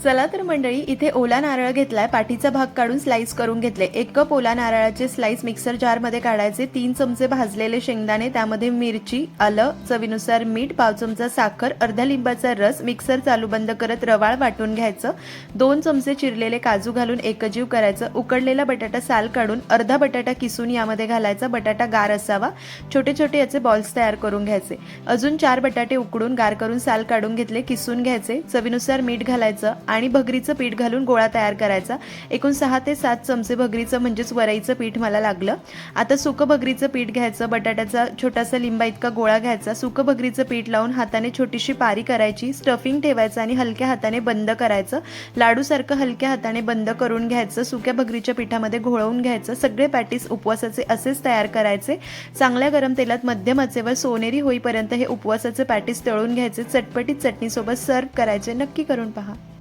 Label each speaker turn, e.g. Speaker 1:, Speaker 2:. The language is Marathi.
Speaker 1: चला तर मंडळी, इथे ओला नारळ घेतलाय, पाठीचा भाग काढून स्लाइस करून घेतले। 1 कप ओला नारळाचे स्लाइस मिक्सर जार मध्ये काढायचे। 3 चमचे भाजलेले शेंगदाणे, त्यामध्ये मिरची, आलं, चवीनुसार मीठ, पाव चमचा साखर, अर्धा लिंबाचा रस, मिक्सर चालू बंद करत रवाळ वाटून घ्यायचं। 2 चमचे चिरलेले काजू घालून एकजीव करायचं। उकडलेला बटाटा साल काढून अर्धा बटाटा किसून यामध्ये घालायचा। बटाटा गार असावा। छोटे छोटे याचे बॉल्स तयार करून घ्यायचे। अजून 4 बटाटे उकडून गार करून साल काढून घेतले, किसून घ्यायचे। चवीनुसार मीठ घालायचं आणि भगरीचं पीठ घालून गोळा तयार करायचा। एकूण 6 ते 7 चमचे भगरीचं म्हणजेच वरईचं पीठ मला लागलं। आता सुकं भगरीचं पीठ घ्यायचं। बटाट्याचा छोटासा लिंबा इतका गोळा घ्यायचा। सुकं भगरीचं पीठ लावून हाताने छोटीशी पारी करायची। स्टफिंग ठेवायचं आणि हलक्या हाताने बंद करायचं। लाडूसारखं हलक्या हाताने बंद करून घ्यायचं। सुक्या भगरीच्या पिठामध्ये घोळवून घ्यायचं। सगळे पॅटीस उपवासाचे असेच तयार करायचे। चांगल्या गरम तेलात मध्यम आचेवर सोनेरी होईपर्यंत हे उपवासाचे पॅटीस तळून घ्यायचे। चटपटीत चटणीसोबत सर्व करायचे। नक्की करून पहा।